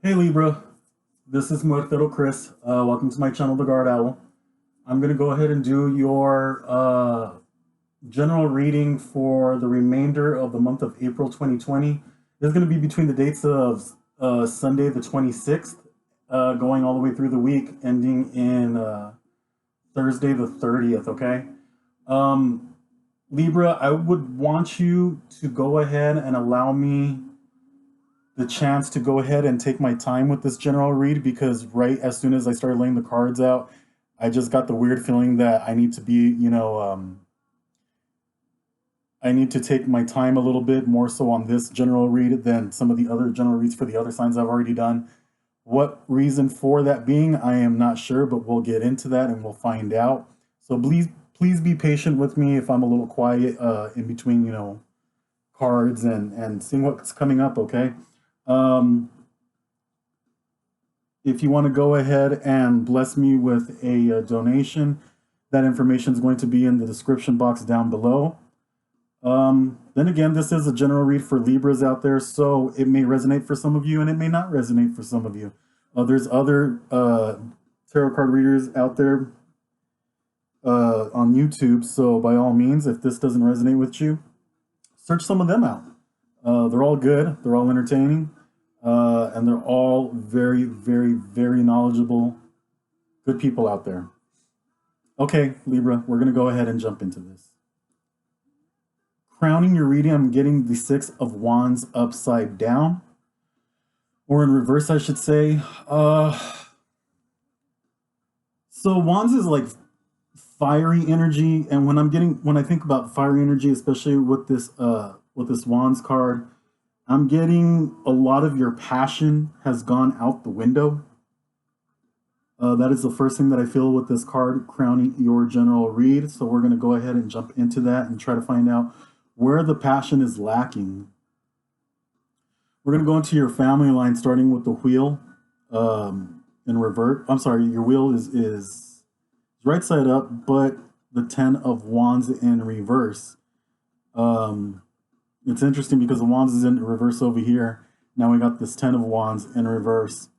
Hey Libra, this is Muertero Chris. Welcome to my channel, The Guard Owl. I'm going to go ahead and do your general reading for the remainder of the month of April 2020. This is going to be between the dates of Sunday the 26th, going all the way through the week, ending in Thursday the 30th, okay? Um, Libra, I would want you to go ahead and allow me the chance to go ahead and take my time with this general read because right as soon as I started laying the cards out, I just got the weird feeling that I need to be, I need to take my time a little bit more so on this general read than some of the other general reads for the other signs I've already done. What reason for that being, I am not sure, but we'll get into that and we'll find out. So please be patient with me if I'm a little quiet in between, cards and seeing what's coming up, okay? Um, if you want to go ahead and bless me with a donation, that information is going to be in the description box down below. Then again, this is a general read for Libras out there, so it may resonate for some of you and it may not resonate for some of you. There's other tarot card readers out there on YouTube, so by all means, if this doesn't resonate with you, search some of them out. They're all good, they're all entertaining, and they're all very, very, very knowledgeable, good people out there. Okay, Libra, we're going to go ahead and jump into this. Crowning your reading, I'm getting the Six of Wands upside down, or in reverse, I should say. So Wands is like fiery energy, and when I think about fiery energy, especially with this Wands card, I'm getting a lot of your passion has gone out the window. That is the first thing that I feel with this card crowning your general read. So we're going to go ahead and jump into that and try to find out where the passion is lacking. We're going to go into your family line, starting with the wheel in revert. I'm sorry, your wheel is right side up, but the 10 of Wands in reverse. It's interesting because the Wands is in reverse over here. Now we got this 10 of Wands in reverse.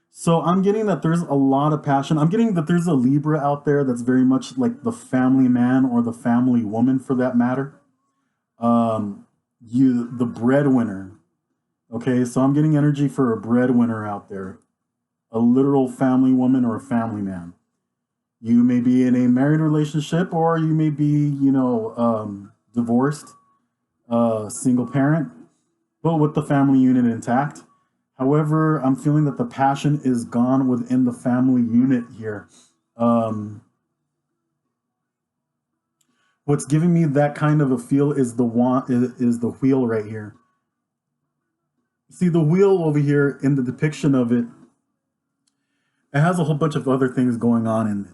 So I'm getting that there's a lot of passion. I'm getting that there's a Libra out there that's very much like the family man or the family woman for that matter. The breadwinner. Okay, so I'm getting energy for a breadwinner out there, a literal family woman or a family man. You may be in a married relationship or you may be, divorced, single parent, but with the family unit intact. However, I'm feeling that the passion is gone within the family unit here. What's giving me that kind of a feel is the wheel right here. See the wheel over here in the depiction of it. It has a whole bunch of other things going on in it.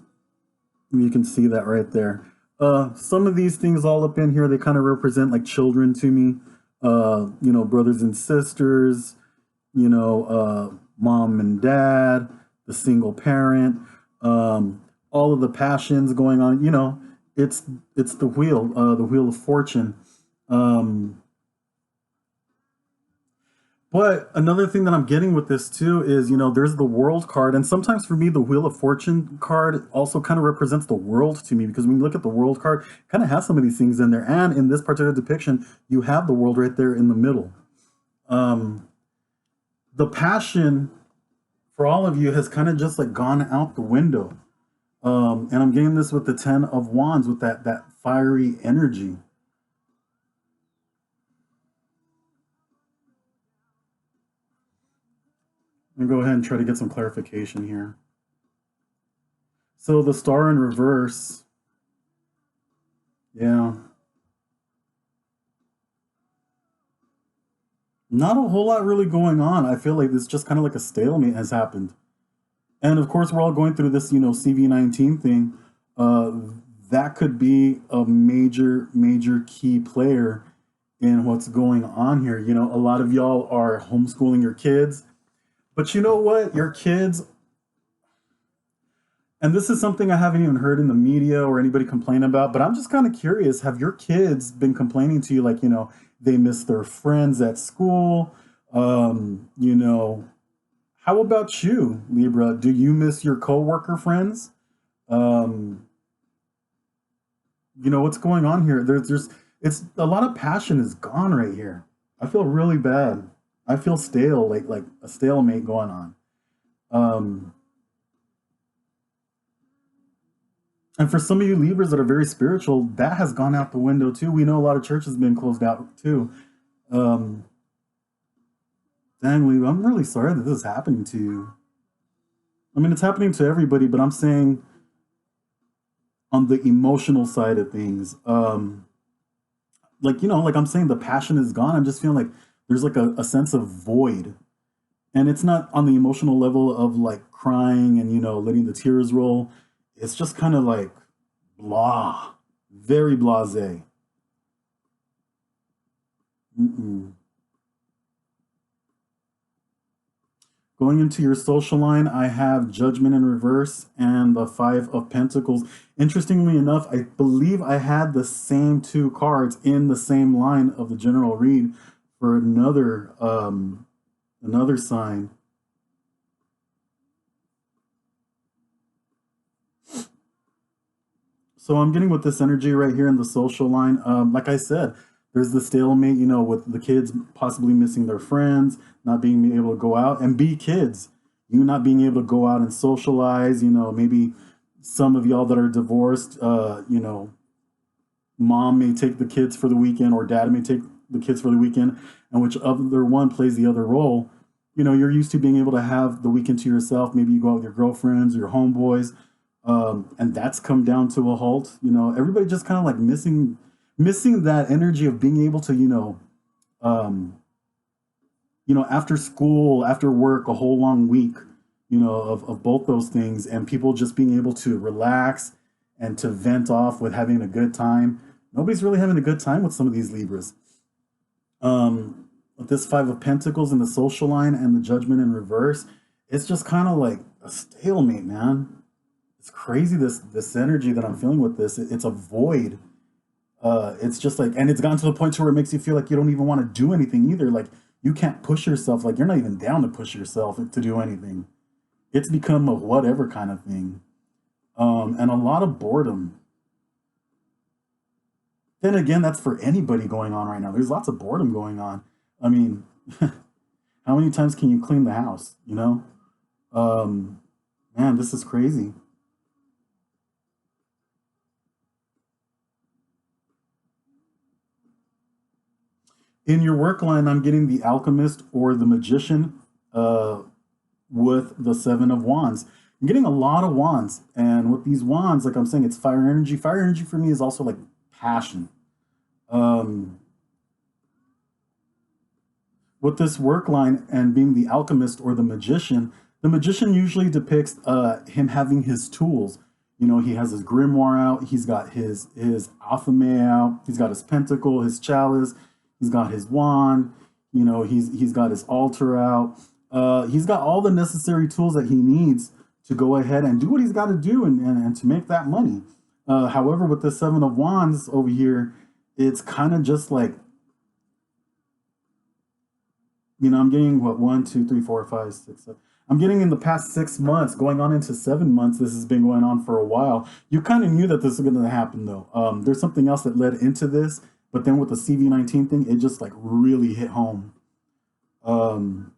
You can see that right there. Some of these things all up in here, they kind of represent like children to me. Brothers and sisters, mom and dad, the single parent, all of the passions going on. It's the wheel of fortune. But another thing that I'm getting with this too is, there's the world card. And sometimes for me, the Wheel of Fortune card also kind of represents the world to me because when you look at the world card, it kind of has some of these things in there. And in this particular depiction, you have the world right there in the middle. The passion for all of you has kind of just like gone out the window. And I'm getting this with the 10 of Wands with that fiery energy. I'm gonna go ahead and try to get some clarification here. So the star in reverse, yeah. Not a whole lot really going on. I feel like it's just kind of like a stalemate has happened. And of course, we're all going through this, CV-19 thing. That could be a major, major key player in what's going on here. A lot of y'all are homeschooling your kids. But you know what? Your kids, and this is something I haven't even heard in the media or anybody complain about, but I'm just kind of curious. Have your kids been complaining to you like, they miss their friends at school? Um, you know, How about you, Libra? Do you miss your coworker friends? Um, what's going on here? It's a lot of passion is gone right here. I feel really bad. I feel stale, like a stalemate going on. Um, and for some of you Libras that are very spiritual, that has gone out the window too. We know a lot of churches have been closed out too. Um, Dang, Libra, I'm really sorry that this is happening to you. I mean, it's happening to everybody, but I'm saying on the emotional side of things, like I'm saying, the passion is gone. I'm just feeling like there's like a sense of void, and it's not on the emotional level of like crying and letting the tears roll. It's just kind of like blah, very blasé. Mm-mm. Going into your social line, I have Judgment in reverse and the Five of Pentacles. Interestingly enough, I believe I had the same two cards in the same line of the general read for another sign. So I'm getting with this energy right here in the social line. Like I said, there's the stalemate, with the kids possibly missing their friends, not being able to go out and be kids. You not being able to go out and socialize. Maybe some of y'all that are divorced, mom may take the kids for the weekend or dad may take the kids for the weekend, and which other one plays the other role. You're used to being able to have the weekend to yourself. Maybe you go out with your girlfriends, your homeboys, and that's come down to a halt. Everybody just kind of like missing that energy of being able to, um, after school, after work, a whole long week, of both those things, and people just being able to relax and to vent off with having a good time. Nobody's really having a good time with some of these Libras. With this Five of Pentacles in the social line and the Judgment in reverse, it's just kind of like a stalemate, man. It's crazy, this energy that I'm feeling with this. It's a void. It's just like, and it's gotten to the point to where it makes you feel like you don't even want to do anything either. Like you can't push yourself. Like you're not even down to push yourself to do anything. It's become a whatever kind of thing. And a lot of boredom. Then again, that's for anybody going on right now. There's lots of boredom going on. I mean, how many times can you clean the house? Um, Man, this is crazy. In your work line, I'm getting the alchemist or the magician uh, with the Seven of Wands. I'm getting a lot of wands. And with these wands, like I'm saying, it's fire energy. Fire energy for me is also like passion. Um, with this work line and being the alchemist or the magician usually depicts him having his tools. He has his grimoire out, he's got his alchemy out, he's got his pentacle, his chalice, he's got his wand, he's got his altar out. He's got all the necessary tools that he needs to go ahead and do what he's got to do and to make that money. However, with the Seven of Wands over here, it's kind of just like, I'm getting what, one, two, three, four, five, six, seven. I'm getting in the past 6 months, going on into 7 months. This has been going on for a while. You kind of knew that this was going to happen, though. There's something else that led into this, but then with the CV19 thing, it just like really hit home. Um,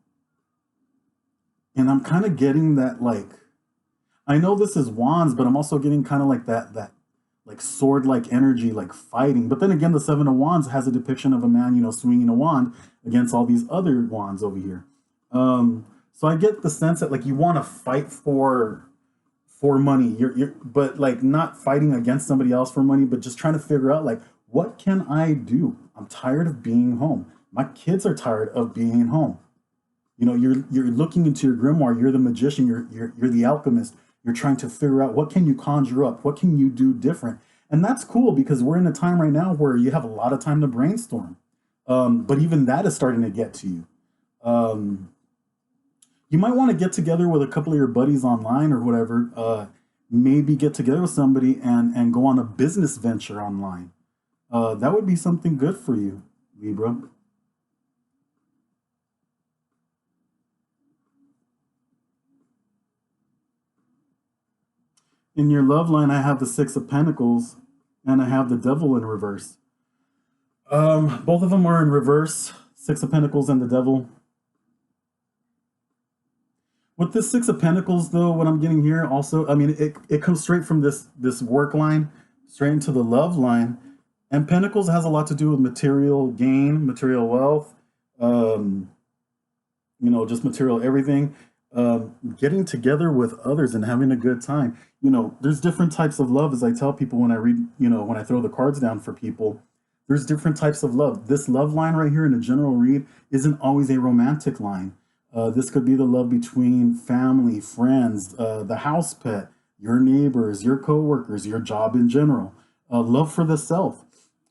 and I'm kind of getting that like, I know this is wands, but I'm also getting kind of like that like sword like energy, like fighting. But then again, the Seven of Wands has a depiction of a man, swinging a wand against all these other wands over here. So I get the sense that like you want to fight for money. But like not fighting against somebody else for money, but just trying to figure out like what can I do? I'm tired of being home. My kids are tired of being home. You're looking into your grimoire. You're the magician. You're the alchemist. You're trying to figure out what can you conjure up, what can you do different, and that's cool because we're in a time right now where you have a lot of time to brainstorm. But even that is starting to get to you. Um, you might want to get together with a couple of your buddies online or whatever. Maybe get together with somebody and go on a business venture online. That would be something good for you, Libra. In your love line, I have the Six of Pentacles and I have the Devil in reverse. Both of them are in reverse, Six of Pentacles and the Devil. With this Six of Pentacles, though, what I'm getting here also, I mean, it comes straight from this work line, straight into the love line. And Pentacles has a lot to do with material gain, material wealth, you know, just material everything. Getting together with others and having a good time. You know, there's different types of love, as I tell people when I read, you know, when I throw the cards down for people. There's different types of love. This love line right here in a general read isn't always a romantic line. This could be the love between family, friends, the house pet, your neighbors, your coworkers, your job in general. Love for the self.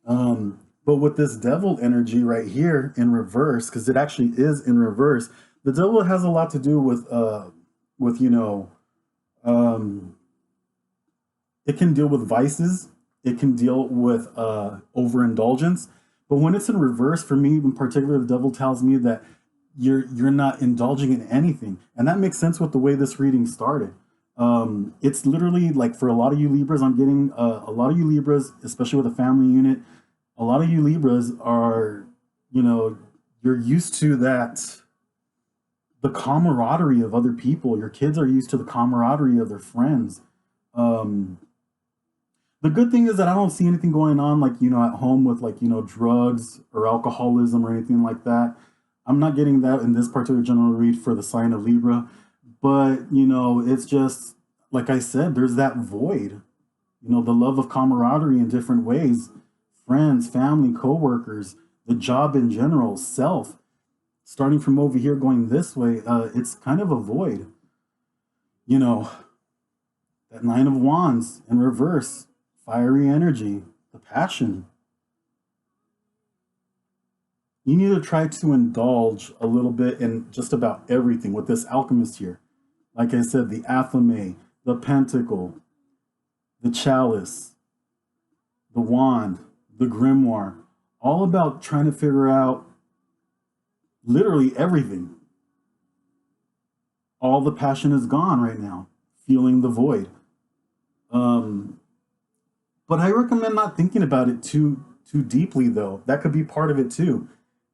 But with this devil energy right here in reverse, because it actually is in reverse, the devil has a lot to do with you know, um, it can deal with vices, it can deal with overindulgence. But when it's in reverse, for me in particular, the devil tells me that you're not indulging in anything, and that makes sense with the way this reading started. It's literally like for a lot of you Libras, I'm getting a lot of you Libras, especially with a family unit. A lot of you Libras are, you know, you're used to that, the camaraderie of other people. Your kids are used to the camaraderie of their friends. Um, the good thing is that I don't see anything going on like, you know, at home with like, you know, drugs or alcoholism or anything like that. I'm not getting that in this particular general read for the sign of Libra. But, you know, it's just like I said, there's that void, you know, the love of camaraderie in different ways, friends, family, co-workers, the job in general, self. Starting from over here going this way, it's kind of a void. You know, that Nine of Wands in reverse, fiery energy, the passion. You need to try to indulge a little bit in just about everything with this alchemist here. Like I said, the athame, the pentacle, the chalice, the wand, the grimoire, all about trying to figure out literally everything. All the passion is gone right now, feeling the void. Um, but I recommend not thinking about it too deeply, though. That could be part of it too.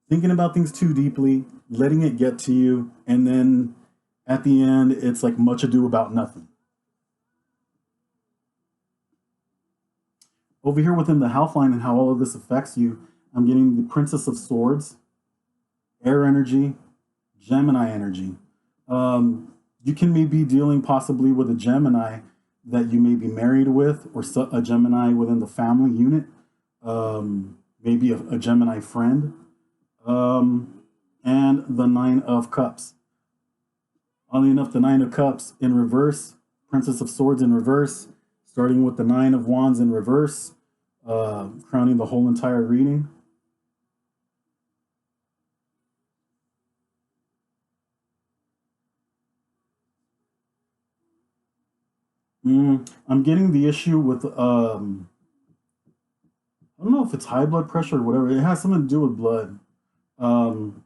Thinking about things too deeply, letting it get to you, and then at the end, it's like much ado about nothing. Over here within the health line and how all of this affects you, I'm getting the Princess of Swords, air energy, Gemini energy. You can maybe dealing possibly with a Gemini that you may be married with, or a Gemini within the family unit, maybe a Gemini friend, and the Nine of Cups. Oddly enough, the Nine of Cups in reverse, Princess of Swords in reverse, starting with the Nine of Wands in reverse, crowning the whole entire reading. I'm getting the issue with, I don't know if it's high blood pressure or whatever. It has something to do with blood. Um,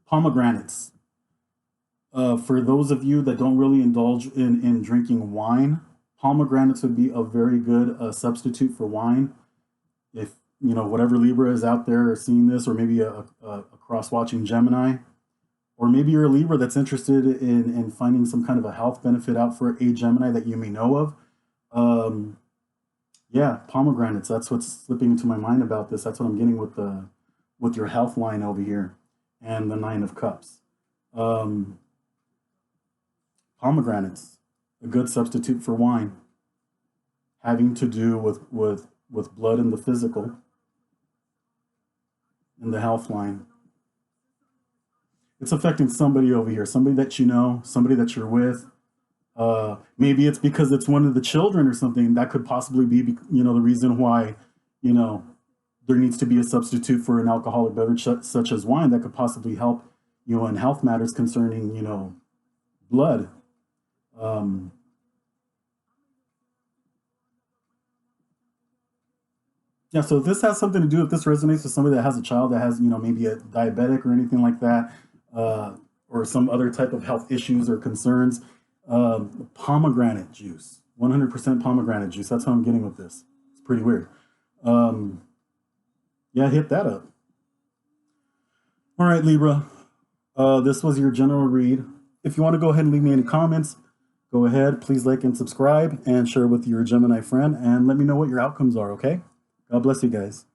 Pomegranates. For those of you that don't really indulge in drinking wine, pomegranates would be a very good substitute for wine. If, you know, whatever Libra is out there seeing this, or maybe a cross-watching Gemini, or maybe you're a Libra that's interested in finding some kind of a health benefit out for a Gemini that you may know of. Yeah, pomegranates. That's what's slipping into my mind about this. That's what I'm getting with your health line over here, and the Nine of Cups. Um, Pomegranates, a good substitute for wine, having to do with blood in the physical, in the health line. It's affecting somebody over here, somebody that you know, somebody that you're with. Maybe it's because it's one of the children or something. That could possibly be, you know, the reason why, you know, there needs to be a substitute for an alcoholic beverage such as wine that could possibly help, you know, in health matters concerning, you know, blood. Um, yeah, so if this has something to do, if this resonates with somebody that has a child that has, you know, maybe a diabetic or anything like that, or some other type of health issues or concerns, pomegranate juice, 100% pomegranate juice. That's how I'm getting with this. It's pretty weird. Yeah, hit that up. All right, Libra. This was your general read. If you want to go ahead and leave me any comments, go ahead. Please like and subscribe and share with your Gemini friend and let me know what your outcomes are, okay? God bless you guys.